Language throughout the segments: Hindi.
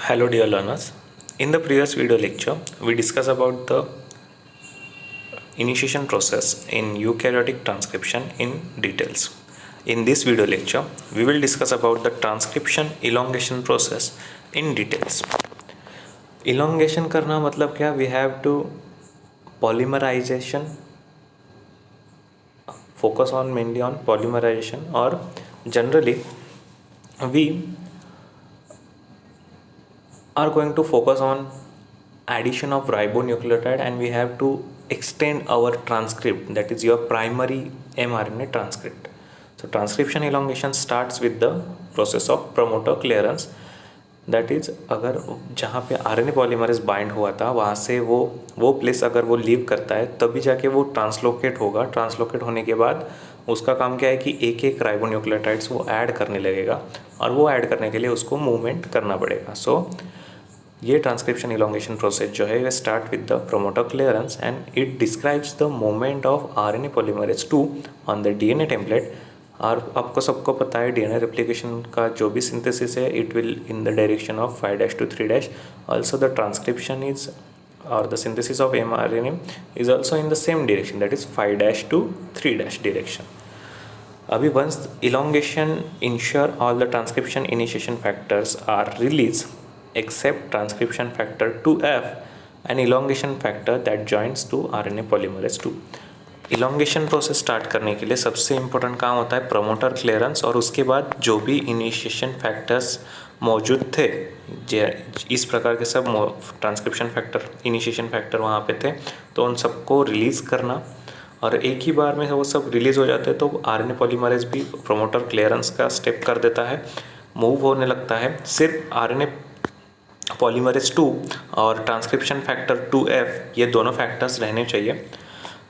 Hello dear learners. In the previous video lecture, we discussed about the initiation process in eukaryotic transcription in details. In this video lecture, we will discuss about the transcription elongation process in details. Elongation करना मतलब क्या? We have to polymerization, focus on mainly on polymerization, or generally we are going to focus on addition of ribonucleotide, and we have to extend our transcript, that is your primary mRNA transcript. So transcription elongation starts with the process of promoter clearance, that is अगर जहाँ पे RNA पॉलीमरेज बाइंड हुआ था वहाँ से वो प्लेस अगर वो लीव करता है तभी जाके वो ट्रांसलोकेट होगा. ट्रांसलोकेट होने के बाद उसका काम क्या है कि एक एक राइबोन्यूक्लियोटाइड्स वो ऐड करने लगेगा, और वो ऐड करने के लिए उसको मूवमेंट करना पड़ेगा. सो ये ट्रांसक्रिप्शन इलोंगेशन प्रोसेस जो है ये start with the promoter clearance, and it describes the movement of RNA polymerase 2 on the DNA template. और आपको सबको पता है डीएनए रेप्लिकेशन का जो भी सिंथेसिस है it will in the direction of 5' to 3'. Also the transcription is और the synthesis of mRNA is also in the same direction, that is 5' to 3' direction. अभी once elongation ensure all the transcription initiation factors are released except transcription factor 2F and elongation factor that joins to RNA polymerase 2. elongation process start करने के लिए सबसे इम्पोर्टेंट काम होता है प्रमोटर क्लियरेंस, और उसके बाद जो भी इनिशिएशन फैक्टर्स मौजूद थे, इस प्रकार के सब ट्रांसक्रिप्शन फैक्टर इनिशिएशन फैक्टर वहाँ पे थे, तो उन सबको रिलीज़ करना. और एक ही बार में वो सब रिलीज़ हो जाते हैं तो आरएनए पॉलीमरेज भी प्रमोटर क्लियरेंस का स्टेप कर देता है, मूव होने लगता है. सिर्फ आरएनए पॉलीमरेज 2 और ट्रांसक्रिप्शन फैक्टर 2F ये दोनों फैक्टर्स रहने चाहिए,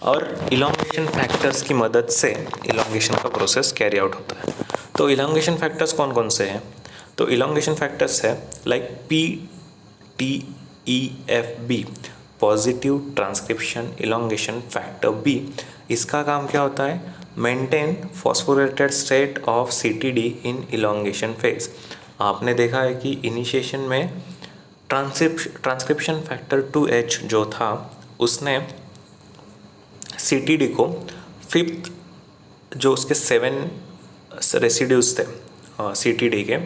और इलोंगेशन फैक्टर्स की मदद से इलोंगेशन का प्रोसेस कैरी आउट होता है. तो इलोंगेशन फैक्टर्स कौन कौन से हैं? तो इलोंगेशन फैक्टर्स है like PTEFB, positive transcription elongation factor B. इसका काम क्या होता है? Maintain phosphorylated state of CTD in elongation phase. आपने देखा है कि इनिशिएशन में ट्रांसक्रिप्शन फैक्टर 2H जो था उसने CTD को फिफ्थ जो उसके 7 रेसिड्यूज थे CTD के,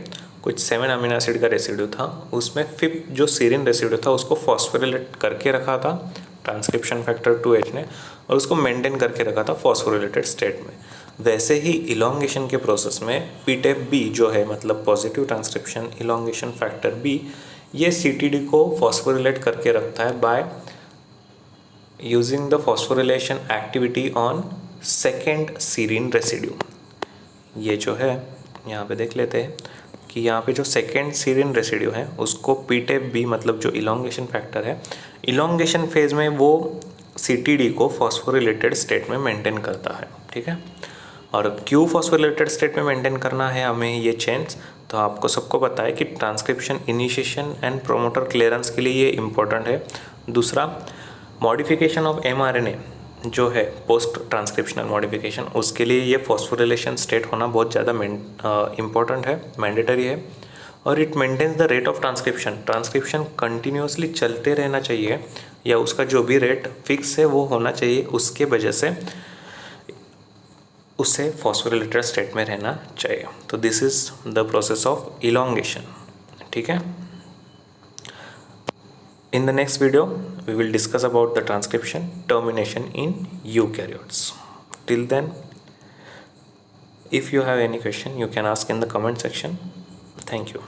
कुछ 7 अमीनो एसिड का रेसिड्यू था, उसमें फिफ्थ जो सीरिन रेसिड्यू था उसको फॉस्फोरिलेट करके रखा था ट्रांसक्रिप्शन फैक्टर 2H ने, और उसको मेंटेन करके रखा था फॉस्फोरिलेटेड स्टेट में. वैसे ही इलोंगेशन के प्रोसेस में PTEFB जो है मतलब positive transcription elongation factor B, ये CTD को फॉस्फोरिलेट करके रखता है by using the phosphorylation activity on second serine residue. ये जो है यहाँ पे देख लेते हैं कि यहाँ पे जो सेकेंड सीरिन रेसिड्यू है उसको PTEFB मतलब जो इलोंगेशन फैक्टर है, इलोंगेशन फेज में वो CTD को फॉस्फोरिलेटेड स्टेट में मेंटेन करता है. ठीक है, और क्यों फॉस्फोरिलेटेड स्टेट में मेंटेन करना है हमें ये चेंज? तो आपको सबको पता है कि transcription initiation and promoter clearance के लिए ये इम्पोर्टेंट है. दूसरा, मॉडिफिकेशन ऑफ mRNA जो है पोस्ट ट्रांसक्रिप्शनल मॉडिफिकेशन, उसके लिए ये फॉस्फोरिलेशन स्टेट होना बहुत ज़्यादा इम्पोर्टेंट है, मैंडेटरी है. और it maintains the rate of transcription. Transcription continuously चलते रहना चाहिए, या उसका जो भी रेट फिक्स है वो होना चाहिए, उसके वजह से उसे फॉस्फोरिलेटेड स्टेट में रहना चाहिए. तो this is the process of elongation. ठीक है, in the next video we will discuss about the transcription termination in eukaryotes. Till then, if you have any question you can ask in the comment section. Thank you.